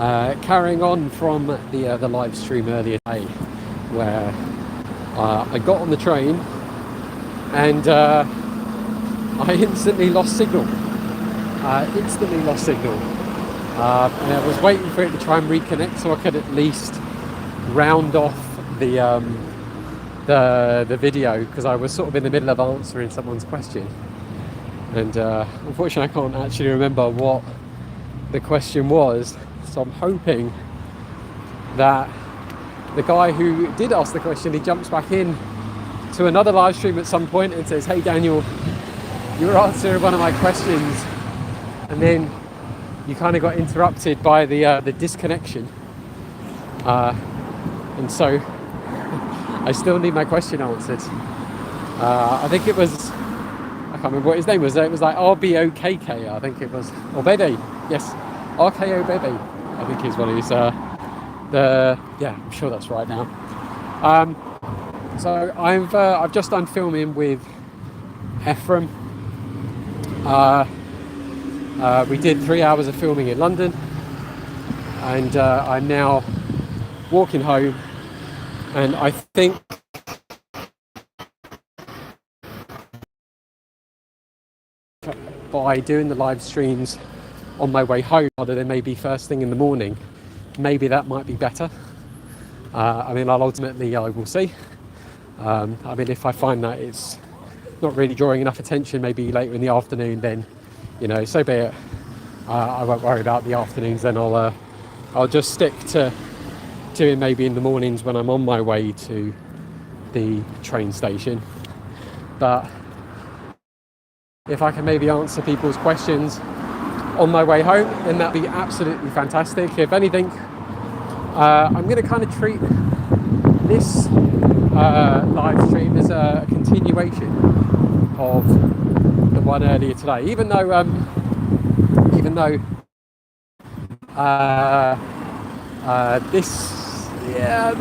Carrying on from the live stream earlier today, where I got on the train and I instantly lost signal. And I was waiting for it to try and reconnect so I could at least round off the video, because I was sort of in the middle of answering someone's question. And unfortunately I can't actually remember what the question was, so I'm hoping that the guy who did ask the question, he jumps back in to another live stream at some point and says, "Hey Daniel, you were answering one of my questions and then you kind of got interrupted by the disconnection, and so I still need my question answered." I think it was, I can't remember what his name was. It was like RBOKK, I think it was, or Bebe. Yes, RKO Bebe, I think is what he's. Yeah, I'm sure that's right now. So I've just done filming with Ephraim. We did 3 hours of filming in London, and I'm now walking home, and I think by doing the live streams on my way home rather than maybe first thing in the morning, maybe that might be better. I mean, I will see. I mean, if I find that it's not really drawing enough attention maybe later in the afternoon, then, you know, so be it. I won't worry about the afternoons, then I'll just stick to doing maybe in the mornings when I'm on my way to the train station. But if I can maybe answer people's questions on my way home, then that'd be absolutely fantastic. If anything, I'm going to kind of treat this live stream as a continuation of the one earlier today, even though this, yeah,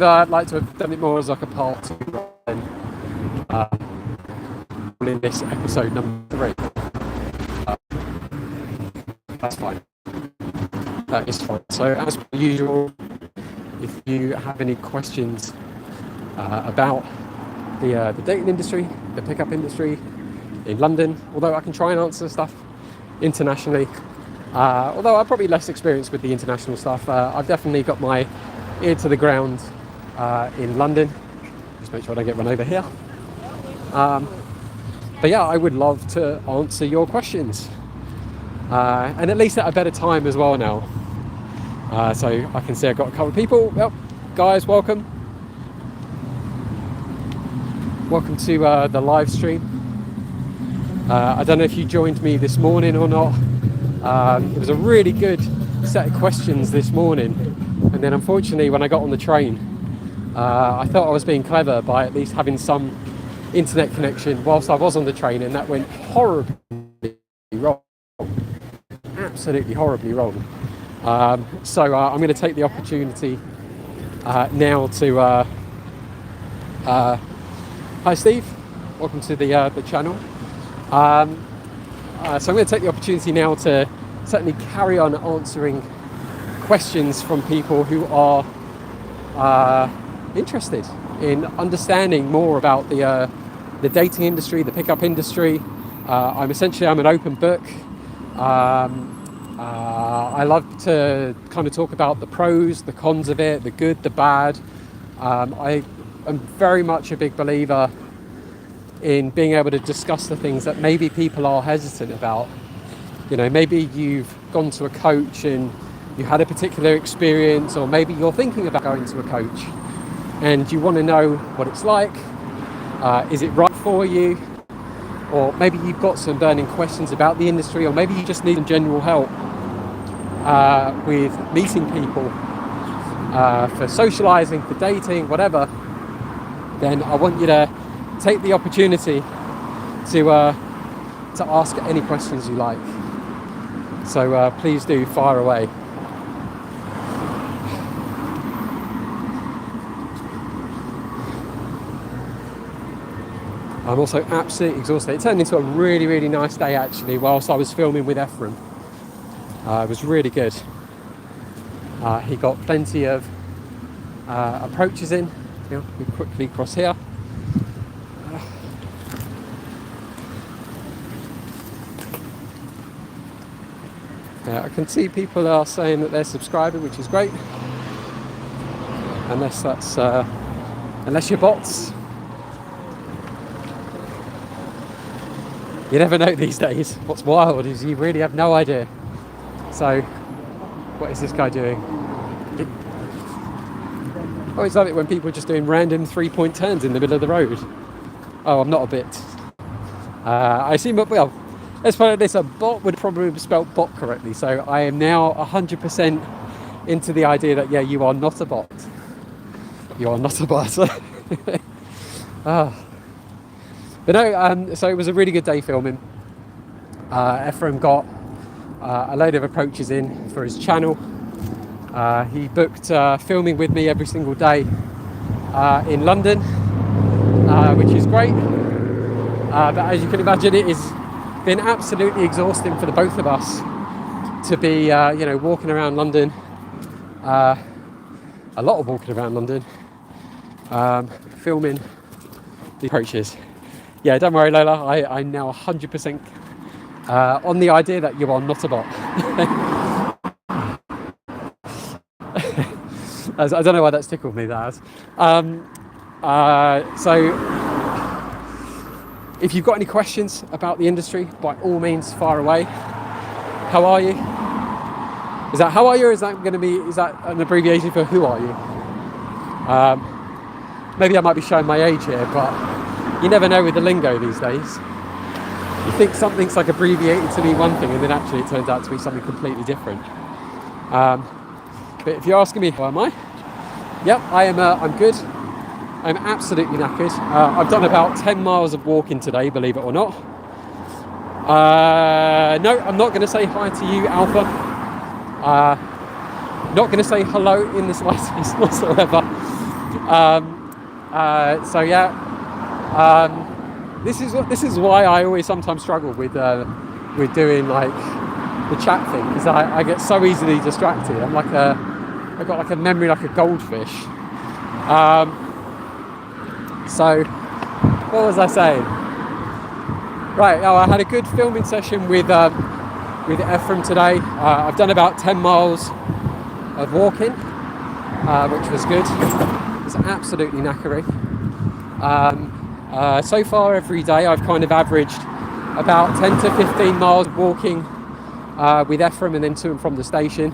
I'd like to have done it more as like a part 2 than in this episode number 3. That's fine. That is fine. So as per usual, if you have any questions about the dating industry, the pickup industry in London, although I can try and answer stuff internationally, although I'm probably less experienced with the international stuff, I've definitely got my ear to the ground in London. Just make sure I don't get run over here. But yeah, I would love to answer your questions, and at least at a better time as well now. So I can see I've got a couple of people. Well, guys, welcome to the live stream. I don't know if you joined me this morning or not. It was a really good set of questions this morning, and then unfortunately when I got on the train, I thought I was being clever by at least having some internet connection whilst I was on the train, and that went horribly wrong, absolutely horribly wrong. So I'm going to take the opportunity now to hi Steve, welcome to the channel. So I'm going to take the opportunity now to certainly carry on answering questions from people who are interested in understanding more about the dating industry, the pickup industry. I'm an open book. I love to kind of talk about the pros, the cons of it, the good, the bad. I am very much a big believer in being able to discuss the things that maybe people are hesitant about. You know, maybe you've gone to a coach and you had a particular experience, or maybe you're thinking about going to a coach and you want to know what it's like. Is it right for you? Or maybe you've got some burning questions about the industry, or maybe you just need some general help with meeting people, for socializing, for dating, whatever. Then I want you to take the opportunity to ask any questions you like. So please do fire away. I'm also absolutely exhausted. It turned into a really, really nice day actually whilst I was filming with Ephraim. It was really good. He got plenty of approaches in. We quickly cross here. I can see people are saying that they're subscribing, which is great. Unless you're bots. You never know these days. What's wild is you really have no idea. So, what is this guy doing? I always love it when people are just doing random 3-point turns in the middle of the road. Oh, I'm not a bit. I assume, well, let's put it this, a bot would probably have spelt bot correctly. So I am now 100% into the idea that, yeah, you are not a bot. You are not a bot. But no, so it was a really good day filming. Ephraim got a load of approaches in for his channel. He booked filming with me every single day in London, which is great. But as you can imagine, it has been absolutely exhausting for the both of us to be, walking around London. A lot of walking around London, filming the approaches. Yeah, don't worry, Lola. I'm now 100% on the idea that you are not a bot. I don't know why that's tickled me, that has. So, if you've got any questions about the industry, by all means, fire away. How are you? Is that how are you, or is that an abbreviation for who are you? Maybe I might be showing my age here, but you never know with the lingo these days. You think something's like abbreviated to mean one thing, and then actually it turns out to be something completely different. But if you're asking me, how am I? Yep, I am. I'm good. I'm absolutely knackered. I've done about 10 miles of walking today, believe it or not. No, I'm not going to say hi to you, Alpha. Not going to say hello in the slightest whatsoever. So yeah, this is why I always sometimes struggle with doing like the chat thing, because I get so easily distracted. I've got like a memory like a goldfish. So what was I saying? Right, I had a good filming session with Ephraim today. I've done about 10 miles of walking, which was good. It's absolutely knackering. So far every day I've kind of averaged about 10 to 15 miles walking with Ephraim, and then to and from the station.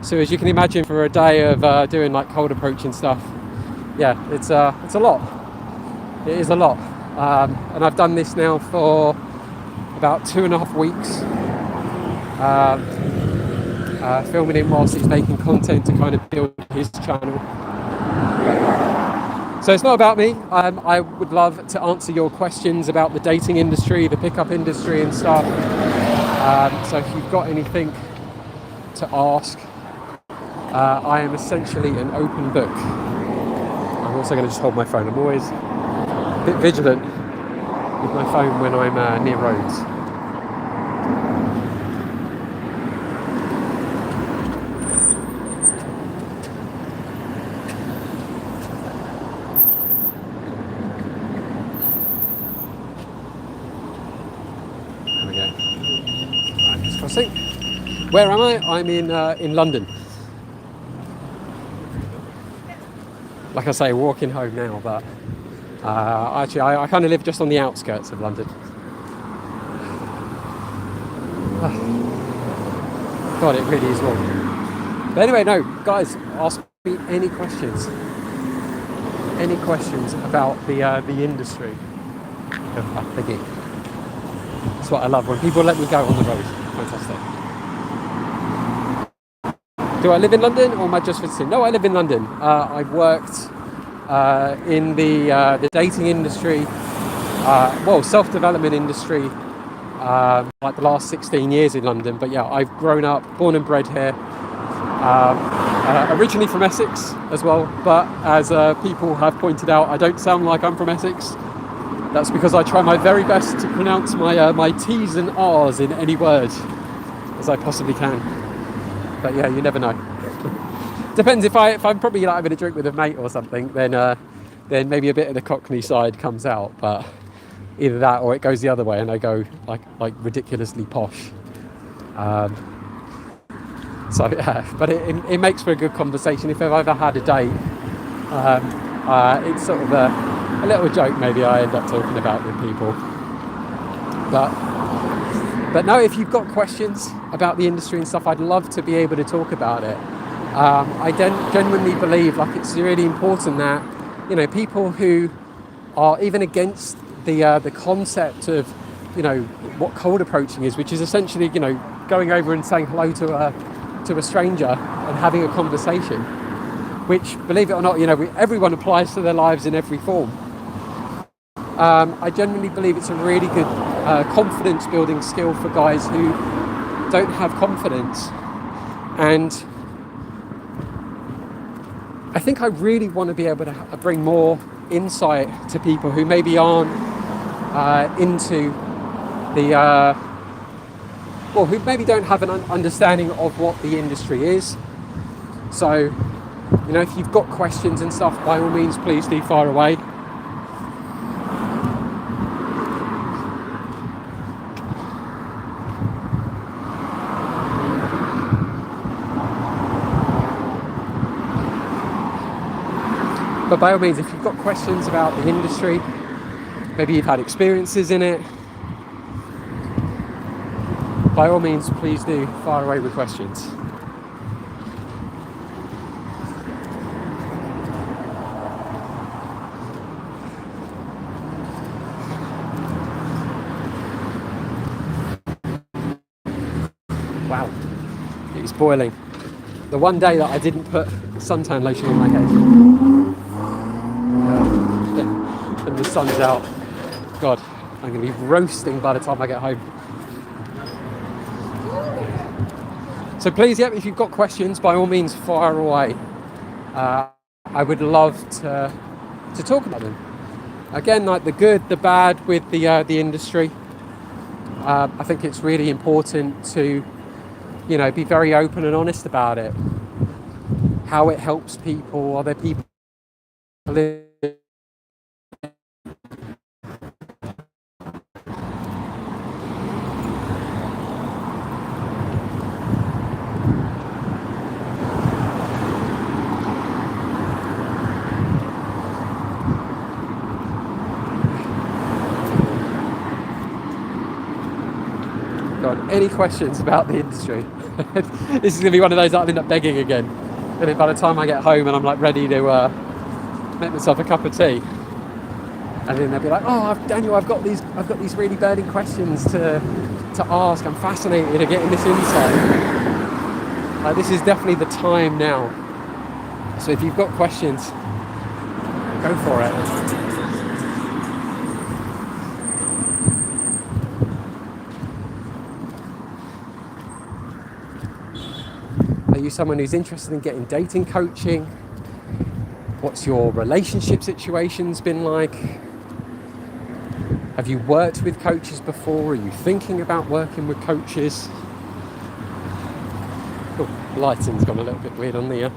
So as you can imagine, for a day of doing like cold approach and stuff, yeah, it's a lot. It is a lot. And I've done this now for about 2.5 weeks. Filming him whilst he's making content to kind of build his channel. So it's not about me. I would love to answer your questions about the dating industry, the pickup industry and stuff. So if you've got anything to ask, I am essentially an open book. I'm also going to just hold my phone. I'm always a bit vigilant with my phone when I'm near roads. Where am I? I'm in London. Like I say, walking home now, but actually I kind of live just on the outskirts of London. God, it really is long. But anyway, no, guys, ask me any questions. Any questions about the industry of the gig. That's what I love, when people let me go on the road. Fantastic. Do I live in London, or am I just visiting? No, I live in London. I've worked in the dating industry, self-development industry, like the last 16 years in London. But yeah, I've grown up, born and bred here. Originally from Essex as well, but as people have pointed out, I don't sound like I'm from Essex. That's because I try my very best to pronounce my T's and R's in any word as I possibly can. But yeah, you never know. Depends if I'm probably like having a drink with a mate or something, then maybe a bit of the Cockney side comes out. But either that or it goes the other way, and I go like ridiculously posh. So yeah, but it makes for a good conversation. If I've ever had a date, it's sort of a little joke maybe I end up talking about with people. But no, if you've got questions about the industry and stuff, I'd love to be able to talk about it. I genuinely believe like it's really important that, you know, people who are even against the concept of, you know, what cold approaching is, which is essentially, you know, going over and saying hello to a stranger and having a conversation, which, believe it or not, you know, everyone applies to their lives in every form. I genuinely believe it's a really good confidence building skill for guys who don't have confidence. And I think I really want to be able to bring more insight to people who maybe aren't into the who maybe don't have an understanding of what the industry is. So, you know, if you've got questions and stuff, by all means, please do fire away. But by all means, if you've got questions about the industry, maybe you've had experiences in it, by all means, please do fire away with questions. Wow, it's boiling. The one day that I didn't put suntan lotion on my head, and the sun's out, God, I'm going to be roasting by the time I get home. So please, yeah, if you've got questions, by all means, fire away. I would love to talk about them. Again, like the good, the bad with the industry. I think it's really important to, you know, be very open and honest about it. How it helps people, are there people live? God, any questions about the industry? This is going to be one of those that I'll end up begging again. And then by the time I get home and I'm like ready to make myself a cup of tea, and then they'll be like, "Oh, Daniel, I've got these really burning questions to ask. I'm fascinated at getting this insight." This is definitely the time now. So if you've got questions, go for it. Are you someone who's interested in getting dating coaching? What's your relationship situations been like? Have you worked with coaches before? Are you thinking about working with coaches? Oh, the lighting's gone a little bit weird on the...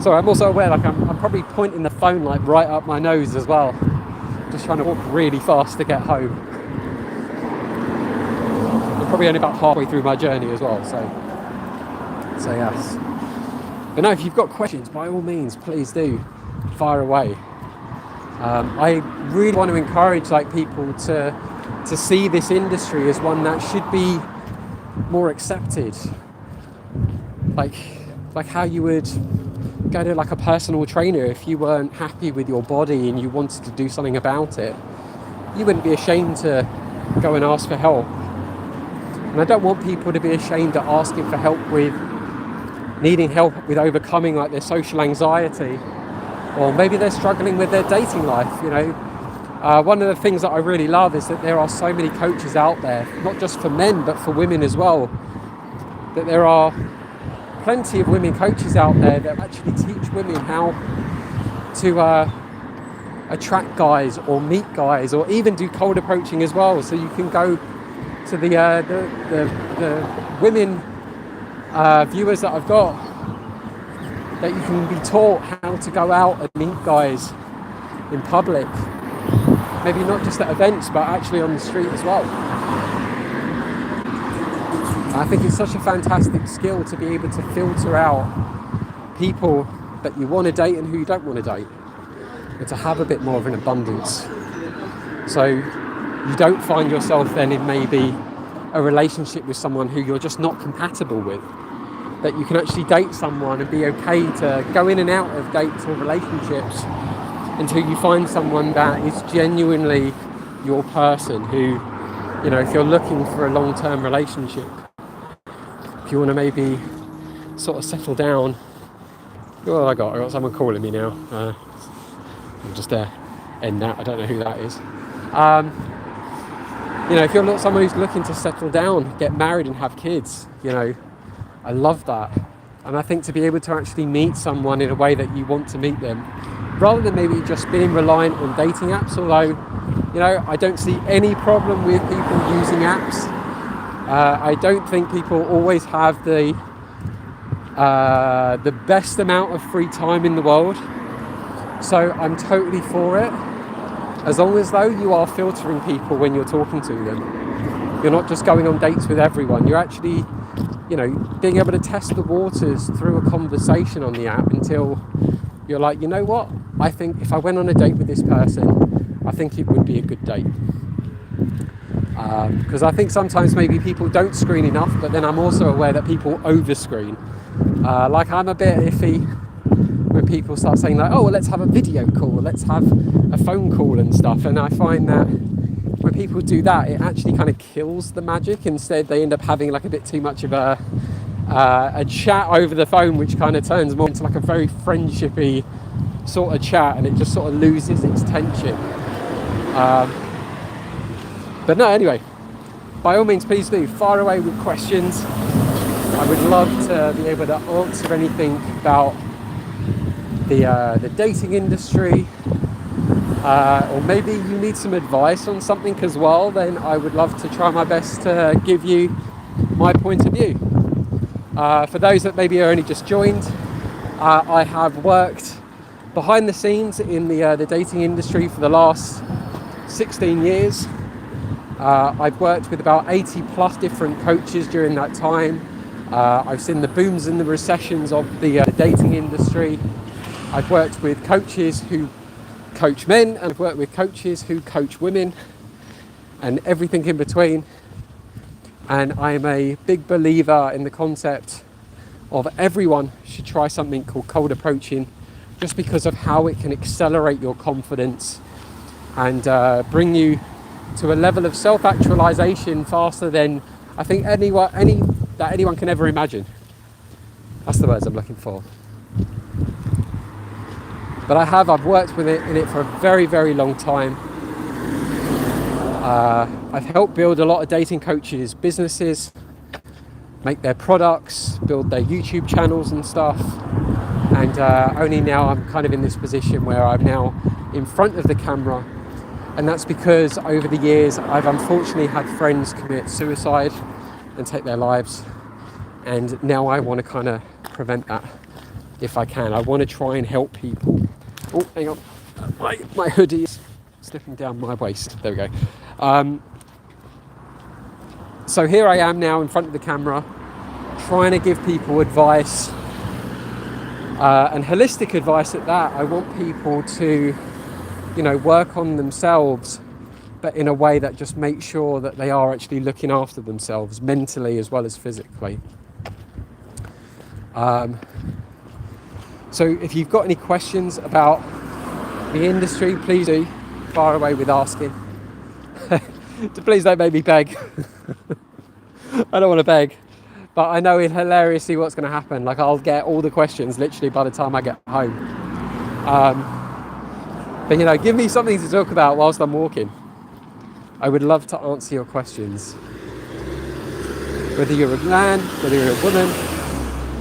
Sorry, I'm also aware, like I'm probably pointing the phone like right up my nose as well. Just trying to walk really fast to get home. I'm probably only about halfway through my journey as well, so yes. But no, if you've got questions, by all means, please do fire away. I really want to encourage like people to see this industry as one that should be more accepted. Like how you would go to like a personal trainer if you weren't happy with your body and you wanted to do something about it. You wouldn't be ashamed to go and ask for help. And I don't want people to be ashamed of asking for help with needing help with overcoming like their social anxiety, or maybe they're struggling with their dating life, you know. One of the things that I really love is that there are so many coaches out there, not just for men but for women as well, that there are plenty of women coaches out there that actually teach women how to attract guys or meet guys, or even do cold approaching as well. So you can go to the women viewers that I've got, that you can be taught how to go out and meet guys in public, maybe not just at events but actually on the street as well. I think it's such a fantastic skill to be able to filter out people that you want to date and who you don't want to date, and to have a bit more of an abundance, so you don't find yourself then in maybe a relationship with someone who you're just not compatible with, that you can actually date someone and be okay to go in and out of dates or relationships until you find someone that is genuinely your person, who, you know, if you're looking for a long-term relationship, if you want to maybe sort of settle down. Oh, I got someone calling me now. I'll just end that. I don't know who that is. You know, if you're someone who's looking to settle down, get married and have kids, you know, I love that. And I think to be able to actually meet someone in a way that you want to meet them, rather than maybe just being reliant on dating apps, although, you know, I don't see any problem with people using apps. I don't think people always have the best amount of free time in the world. So I'm totally for it. As long as though you are filtering people when you're talking to them. You're not just going on dates with everyone. You're actually, you know, being able to test the waters through a conversation on the app until you're like, you know what? I think if I went on a date with this person, I think it would be a good date. Because I think sometimes maybe people don't screen enough, but then I'm also aware that people over-screen. Like I'm a bit iffy when people start saying like, oh, well, let's have a video call, let's have a phone call and stuff. And I find that when people do that, it actually kind of kills the magic. Instead, they end up having like a bit too much of a chat over the phone, which kind of turns more into like a very friendshipy sort of chat, and it just sort of loses its tension. But no, anyway, by all means, please do fire away with questions. I would love to be able to answer anything about the dating industry, or maybe you need some advice on something as well. Then I would love to try my best to give you my point of view. For those that maybe are only just joined, I have worked behind the scenes in the dating industry for the last 16 years. I've worked with about 80 plus different coaches during that time. I've seen the booms and the recessions of the dating industry. I've worked with coaches who coach men, and I've worked with coaches who coach women, and everything in between. And I am a big believer in the concept of everyone should try something called cold approaching, just because of how it can accelerate your confidence and bring you to a level of self-actualization faster than I think anyone can ever imagine. That's the words I'm looking for. But I've worked with it in it for a very, very long time. I've helped build a lot of dating coaches' businesses, make their products, build their YouTube channels and stuff. And only now I'm kind of in this position where I'm now in front of the camera. And that's because over the years, I've unfortunately had friends commit suicide and take their lives. And now I want to kind of prevent that if I can. I want to try and help people. Oh, hang on. My hoodie is slipping down my waist. There we go. So here I am now in front of the camera, trying to give people advice, and holistic advice at that. I want people to, you know, work on themselves, but in a way that just makes sure that they are actually looking after themselves mentally as well as physically. So if you've got any questions about the industry, please do fire away with asking. Please don't make me beg. I don't want to beg, but I know hilariously what's going to happen. Like, I'll get all the questions literally by the time I get home. But you know, give me something to talk about whilst I'm walking. I would love to answer your questions. Whether you're a man, whether you're a woman,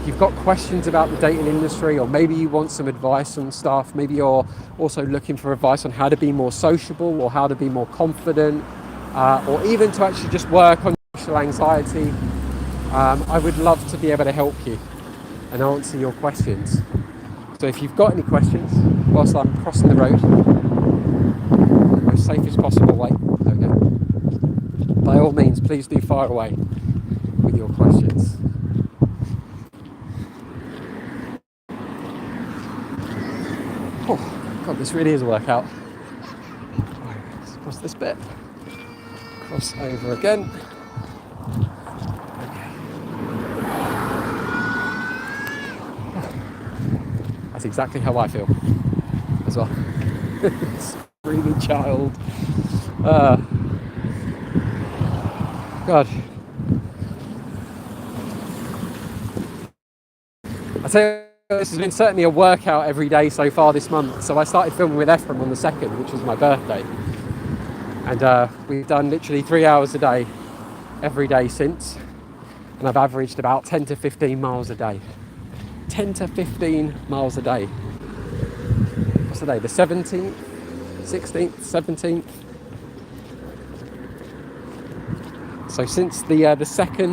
if you've got questions about the dating industry, or maybe you want some advice on stuff, maybe you're also looking for advice on how to be more sociable or how to be more confident, or even to actually just work on social anxiety, I would love to be able to help you and answer your questions. So if you've got any questions whilst I'm crossing the road, the most safest possible way, there we go. By all means, please do fire away with your questions. Oh, God, this really is a workout. Right, let's cross this bit. Cross over again. Okay. That's exactly how I feel as well. Screaming child. God. I tell you, this has been certainly a workout every day so far this month. So I started filming with Ephraim on the 2nd, which was my birthday. And we've done literally 3 hours a day, every day since. And I've averaged about 10 to 15 miles a day. 10 to 15 miles a day. What's the day? The 17th? 16th? 17th? So since the 2nd